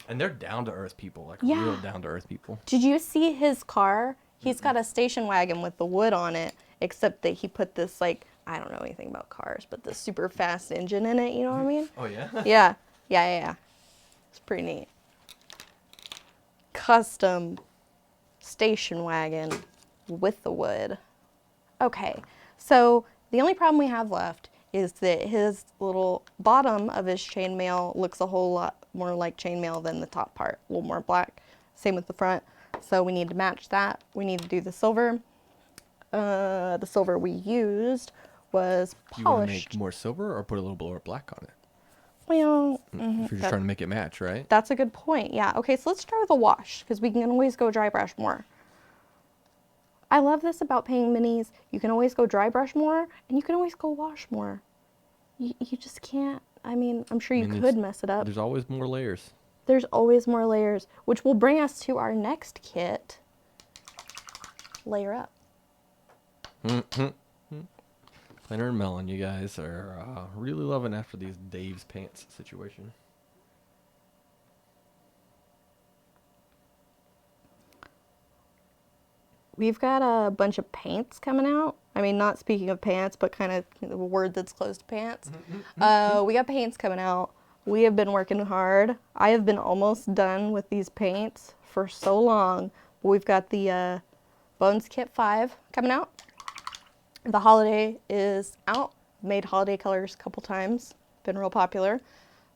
And they're down to earth people, like Yeah. real down to earth people. Did you see his car? He's got a station wagon with the wood on it, except that he put this, like, I don't know anything about cars, but this super fast engine in it, you know what I mean? Oh yeah. Yeah. It's pretty neat. Custom station wagon with the wood. Okay, so the only problem we have left is that his little bottom of his chainmail looks a whole lot more like chainmail than the top part, a little more black. Same with the front. So we need to match that. We need to do the silver. The silver we used was You want to polished. make more silver or put a little more black on it? Well, If you're just trying to make it match, right? that's a good point. Yeah. Okay, so let's start with a wash because we can always go dry brush more. I love this about painting minis. You can always go dry brush more and you can always go wash more. You just can't. I mean, I'm sure you could mess it up. There's always more layers. There's always more layers, which will bring us to our next kit. Layer up. Planner and Melon, you guys are really loving after these Dave's pants situation. We've got a bunch of paints coming out. I mean, not speaking of pants, but kind of a word that's close to pants. We got paints coming out. We have been working hard. I have been almost done with these paints for so long. We've got the Bones Kit 5 coming out. The Holiday is out. Made holiday colors a couple times. Been real popular.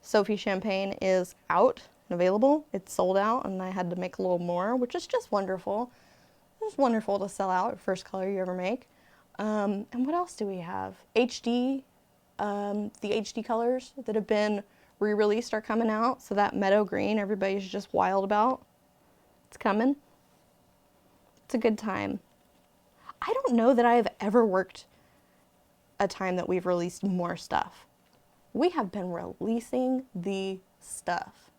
Sophie Champagne is out and available. It's sold out, and I had to make a little more, which is just wonderful. It's wonderful to sell out first color you ever make. And what else do we have? HD, the HD colors that have been re-released are coming out. So that meadow green everybody's just wild about. It's coming. It's a good time. I don't know that I have ever worked a time that we've released more stuff. We have been releasing the stuff.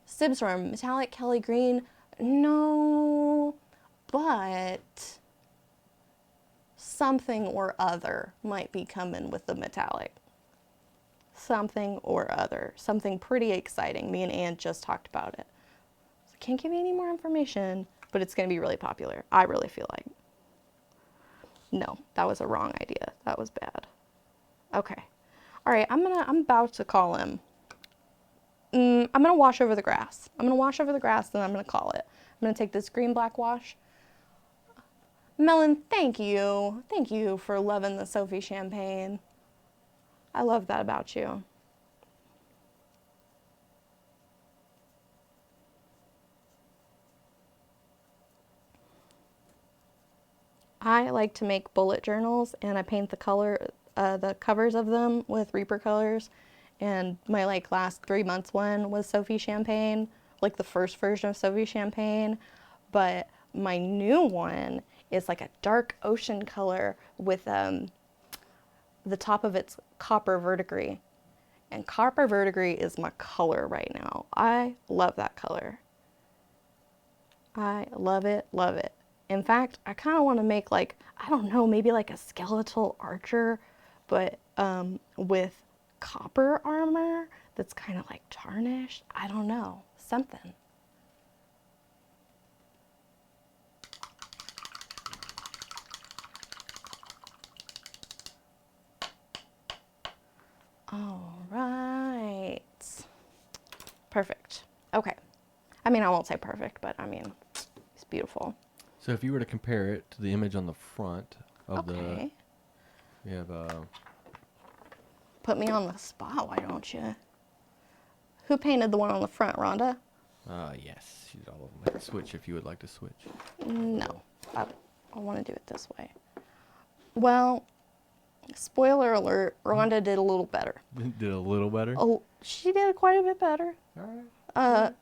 Sibsworm, metallic Kelly green, no, but something or other might be coming with the metallic. Something or other, something pretty exciting. Me and Ann just talked about it. So I can't give you any more information, but it's going to be really popular. I really feel like. No, that was a wrong idea. That was bad. Okay. All right, I'm about to call him. I'm gonna wash over the grass. I'm gonna wash over the grass, then I'm gonna call it. I'm gonna take this green black wash. Melon, thank you. Thank you for loving the Sophie Champagne. I love that about you. I like to make bullet journals, and I paint the covers of them with Reaper colors. And my last 3 months one was Sophie Champagne, like the first version of Sophie Champagne. But my new one is like a dark ocean color with the top of it's copper verdigris. And copper verdigris is my color right now. I love that color. I love it, love it. In fact, I kind of want to make I don't know, maybe like a skeletal archer, but with copper armor that's kind of like tarnished. I don't know, something. All right. Perfect. Okay. I mean, I won't say perfect, but I mean, it's beautiful. So if you were to compare it to the image on the front of Okay. we have Put me on the spot, why don't you? Who painted the one on the front, Rhonda? yes, she's all of them. I can switch if you would like to switch. No, I want to do it this way. Well, spoiler alert, Rhonda did a little better. Did a little better? Oh, she did quite a bit better. All right.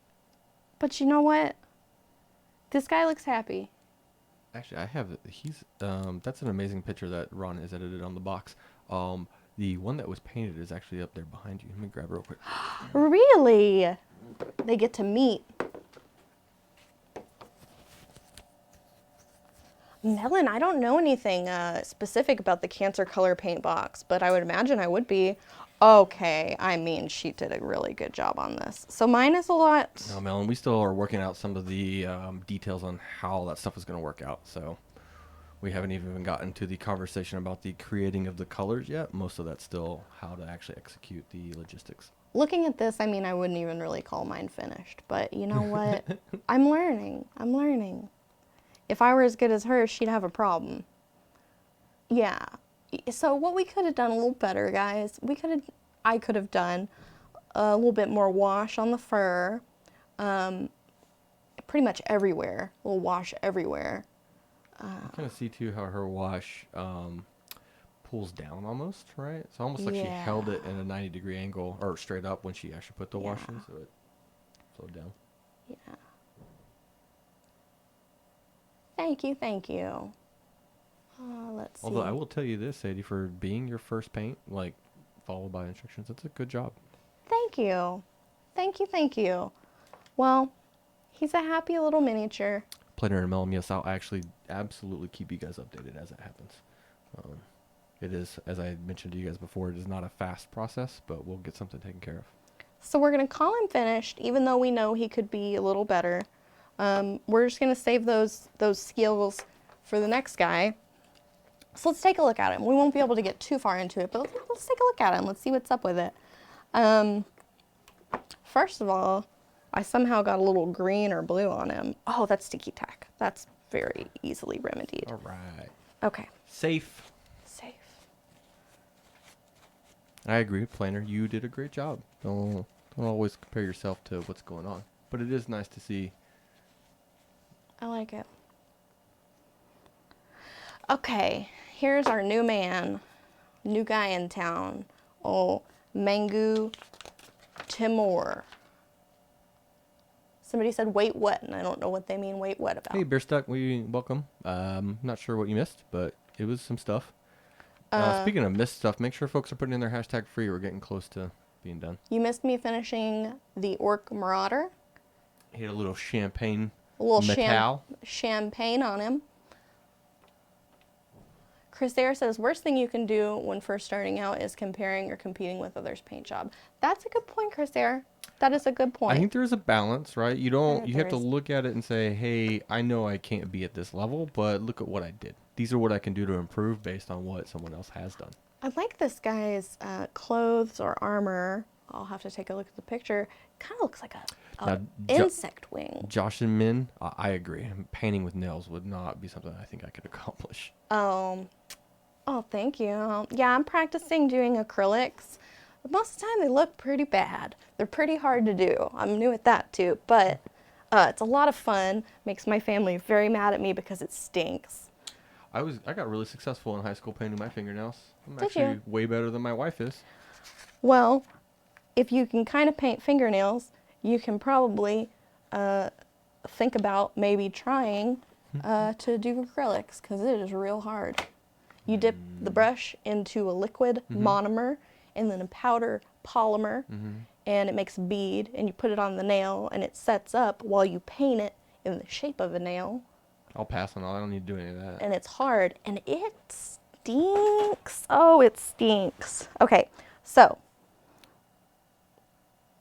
But you know what? This guy looks happy. Actually, I have, that's an amazing picture that Ron has edited on the box. The one that was painted is actually up there behind you. Let me grab it real quick. Really? They get to meet. Melon, I don't know anything specific about the Cancer Color Paint box, but I would imagine I would be. Okay, I mean, she did a really good job on this. So mine is a lot. No, Melon, we still are working out some of the details on how that stuff is going to work out. So we haven't even gotten to the conversation about the creating of the colors yet. Most of that's still how to actually execute the logistics. Looking at this, I mean, I wouldn't even really call mine finished, but you know what? I'm learning. I'm learning. If I were as good as her, she'd have a problem. Yeah. So what we could have done a little better, guys, I could have done a little bit more wash on the fur, pretty much everywhere, a little wash everywhere. You kind of see too how her wash pulls down almost, right? It's almost like she held it in a 90-degree angle or straight up when she actually put the wash in, so it flowed down. Yeah. Thank you, thank you. Let's see. Although I will tell you this, Sadie, for being your first paint, like followed by instructions, that's a good job. Thank you. Thank you, thank you. Well, he's a happy little miniature. Planner and Melon, yes, I'll actually absolutely keep you guys updated as it happens. It is, as I mentioned to you guys before, it is not a fast process, but we'll get something taken care of. So we're going to call him finished, even though we know he could be a little better. We're just going to save those skills for the next guy. So let's take a look at him. We won't be able to get too far into it, but let's take a look at him. Let's see what's up with it. First of all, I somehow got a little green or blue on him. Oh, that's sticky tack. That's very easily remedied. All right. Okay. Safe. Safe. I agree, Planner. You did a great job. Don't always compare yourself to what's going on, but it is nice to see. I like it. Okay, here's our new man, new guy in town. Oh, Mangu Timur. Somebody said, wait, what? And I don't know what they mean, wait, what about. Hey, Bearstuck, welcome. Not sure what you missed, but it was some stuff. Speaking of missed stuff, make sure folks are putting in their hashtag free. We're getting close to being done. You missed me finishing the Orc Marauder. Hit a little champagne. A little metal. champagne on him. Chris Ayer says, worst thing you can do when first starting out is comparing or competing with others' paint job. That's a good point, Chris Ayer. That is a good point. I think there's a balance, right? You have to look at it and say, hey, I know I can't be at this level, but look at what I did. These are what I can do to improve based on what someone else has done. I like this guy's clothes or armor. I'll have to take a look at the picture. Kind of looks like a insect wing. Josh and Min, I agree. Painting with nails would not be something I think I could accomplish. Oh, thank you. Yeah, I'm practicing doing acrylics. But most of the time they look pretty bad. They're pretty hard to do. I'm new at that too, but it's a lot of fun. Makes my family very mad at me because it stinks. I got really successful in high school painting my fingernails. I'm Did actually you? way better than my wife is. Well, if you can kind of paint fingernails, you can probably think about maybe trying to do acrylics because it is real hard. You dip the brush into a liquid monomer and then a powder polymer, and it makes a bead, and you put it on the nail, and it sets up while you paint it in the shape of a nail. I'll pass on all. I don't need to do any of that. And it's hard, and it stinks. Oh, it stinks. Okay, so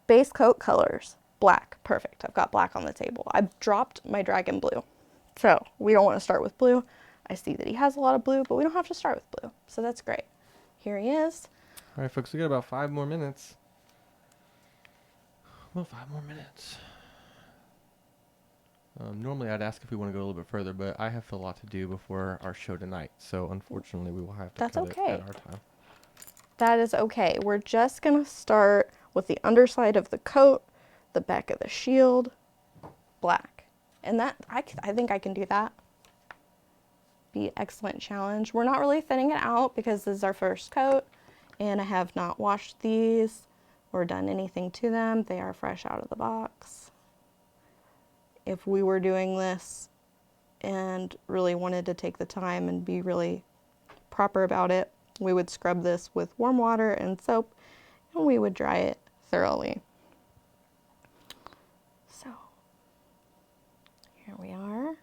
base coat colors, black, perfect. I've got black on the table. I've dropped my dragon blue, so we don't want to start with blue. I see that he has a lot of blue, but we don't have to start with blue, so that's great. Here he is. All right, folks, we got about 5 more minutes. Well, 5 more minutes. Normally, I'd ask if we want to go a little bit further, but I have a lot to do before our show tonight, so unfortunately, we will have to cut it at our time. That is okay. We're just going to start with the underside of the coat, the back of the shield, black. And that, I think I can do that. Be an excellent challenge. We're not really thinning it out because this is our first coat, and I have not washed these or done anything to them. They are fresh out of the box. If we were doing this and really wanted to take the time and be really proper about it, we would scrub this with warm water and soap, and we would dry it thoroughly. So, here we are,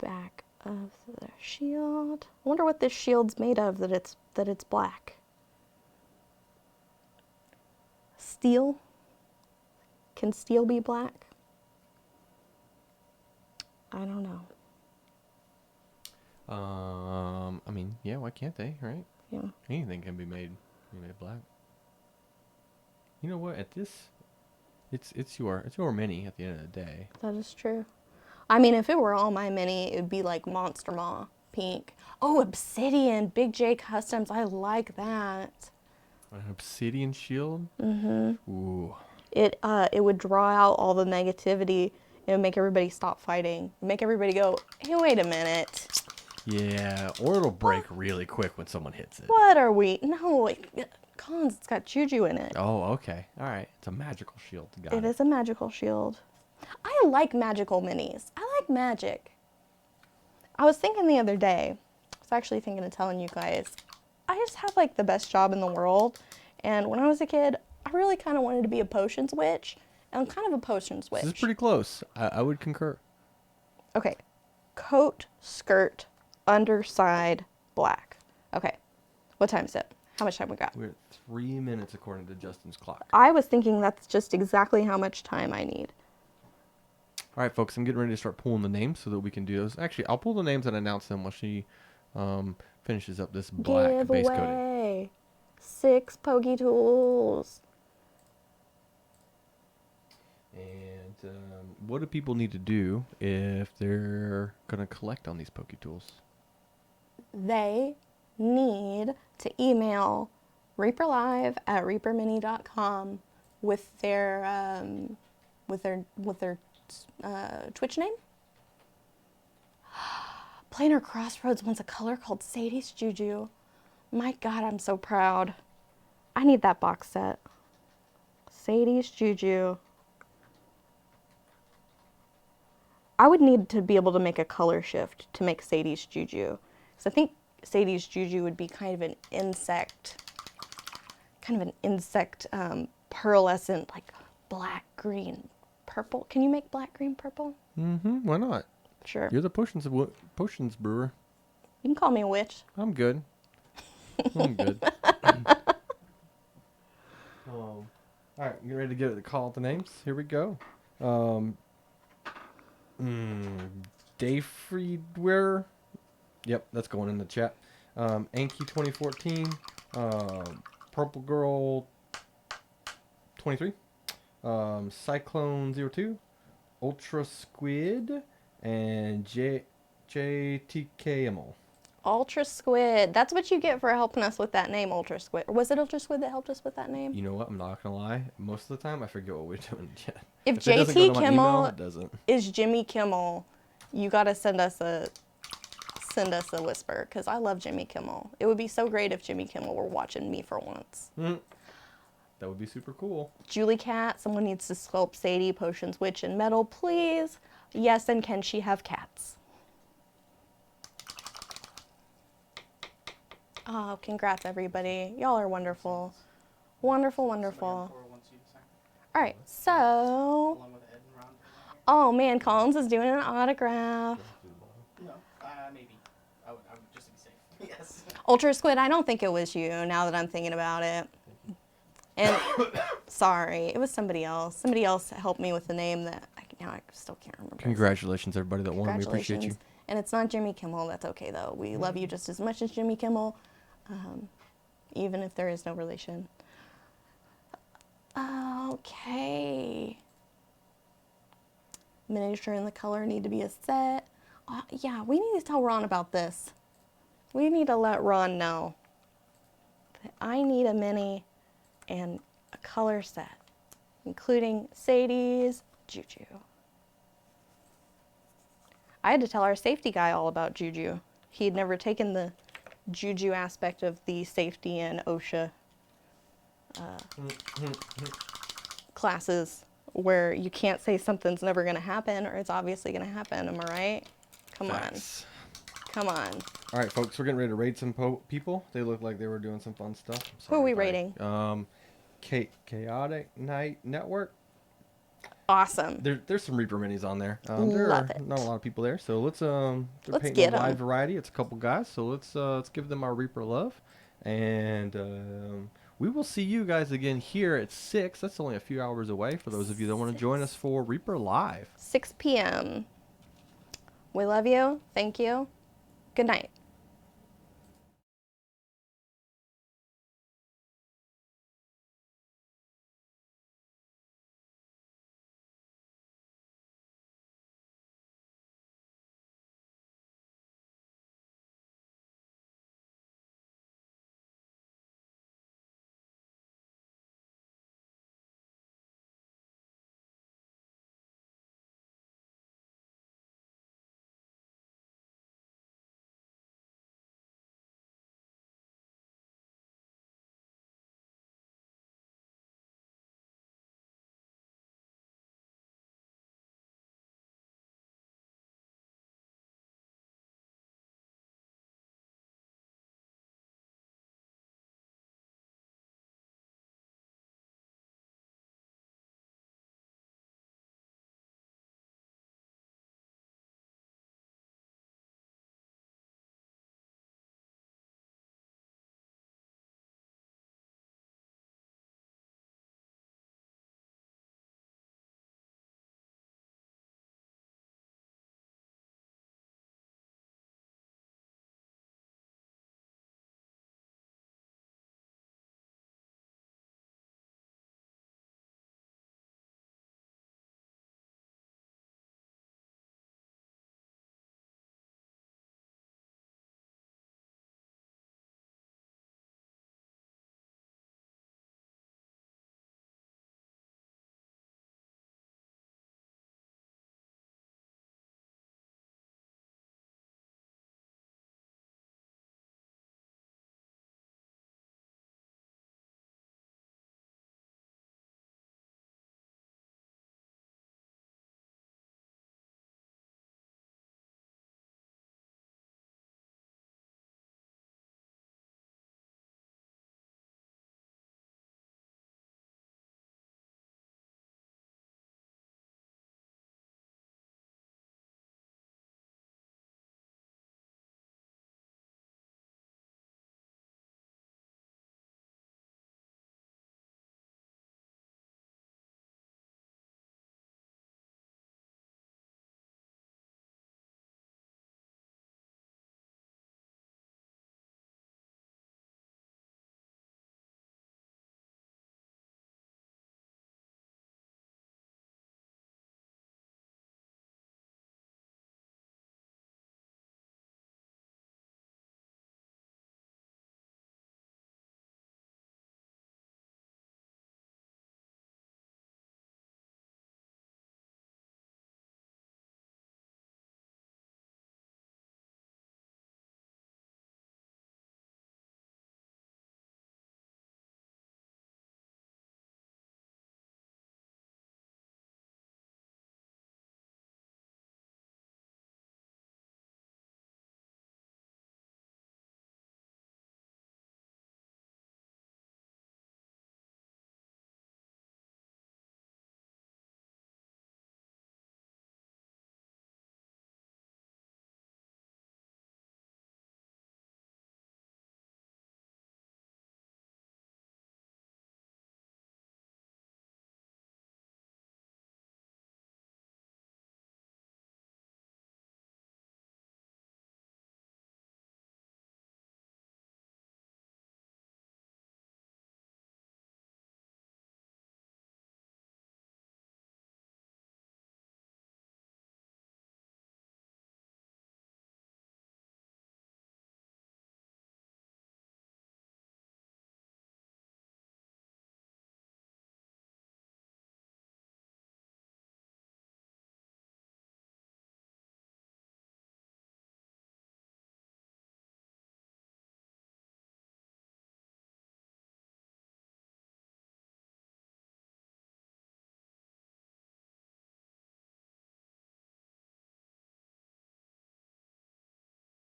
back of the shield. I wonder what this shield's made of that it's black. Steel? Can steel be black? I don't know. I mean, yeah, why can't they, right? Yeah. Anything can be made black. You know what? At this, it's your mini at the end of the day. That is true. I mean, if it were all my mini, it would be like Monster Maw, pink. Oh, Obsidian, Big J Customs. I like that. An obsidian shield? Mm-hmm. Ooh. It would draw out all the negativity. It would make everybody stop fighting. Make everybody go, hey, wait a minute. Yeah, or it'll break really quick when someone hits it. What are we? No, Collins, it's got juju in it. Oh, okay. All right. It's a magical shield. Got It is a magical shield. I like magical minis. I like magic. I was thinking the other day, I was actually thinking of telling you guys, I just have like the best job in the world. And when I was a kid, I really kind of wanted to be a potions witch. And I'm kind of a potions witch. This is pretty close. I would concur. Okay. Coat, skirt, underside, black. Okay. What time is it? How much time we got? We're at 3 minutes according to Justin's clock. I was thinking that's just exactly how much time I need. All right, folks, I'm getting ready to start pulling the names so that we can do those. Actually, I'll pull the names and announce them while she finishes up this black base coating. Giveaway. 6 pokey tools. And what do people need to do if they're going to collect on these pokey tools? They need to email reaperlive@reapermini.com with their Twitch name. Planar Crossroads wants a color called Sadie's Juju. My God, I'm so proud. I need that box set. Sadie's Juju. I would need to be able to make a color shift to make Sadie's Juju. Because I think Sadie's Juju would be kind of an insect, pearlescent, like black, green, purple. Can you make black, green, purple? Mm-hmm. Why not? Sure. You're the potions brewer. You can call me a witch. I'm good. I'm good. All right, you ready to get the call out the names? Here we go. Daefydwyr. Yep, that's going in the chat. Anki 2014. Purple Girl 23. Cyclone 02. Ultrasquid. And jtkimmel. Ultrasquid. That's what you get for helping us with that name, Ultrasquid. Or was it Ultrasquid that helped us with that name? You know what? I'm not going to lie. Most of the time, I forget what we're doing. If it doesn't go to my email, jtkimmel it doesn't. is Jimmy Kimmel, you got to send us a whisper, because I love Jimmy Kimmel. It would be so great if Jimmy Kimmel were watching me for once. That would be super cool. Julie Cat, someone needs to sculpt Sadie, Potions Witch, in metal, please. Yes, and can she have cats? Oh, congrats, everybody. Y'all are wonderful. Wonderful, wonderful. All right, so... Oh, man, Collins is doing an autograph. No, maybe. I would just to be safe. Yes. Ultrasquid, I don't think it was you, now that I'm thinking about it. And, sorry, it was somebody else. Somebody else helped me with the name that I still can't remember. Congratulations, everybody that won. We appreciate you. And it's not Jimmy Kimmel. That's okay, though. We love you just as much as Jimmy Kimmel, even if there is no relation. Okay. Miniature and the color need to be a set. Yeah, we need to tell Ron about this. We need to let Ron know that I need a mini and a color set, including Sadie's Juju. I had to tell our safety guy all about Juju. He'd never taken the Juju aspect of the safety and OSHA classes, where you can't say something's never going to happen or it's obviously going to happen. Am I right? Come Facts. on. Come on. All right, folks, we're getting ready to raid some people. They look like they were doing some fun stuff. Who are we raiding? Chaotic Night Network. Awesome. There's some Reaper minis on there. There Love are it. not a lot of people there, so let's they're Let's painting get a wide 'em. variety. It's a couple guys, so let's give them our Reaper love, and we will see you guys again here at 6. That's only a few hours away for those of you that want to join us for Reaper Live. 6 p.m. We love you. Thank you. Good night.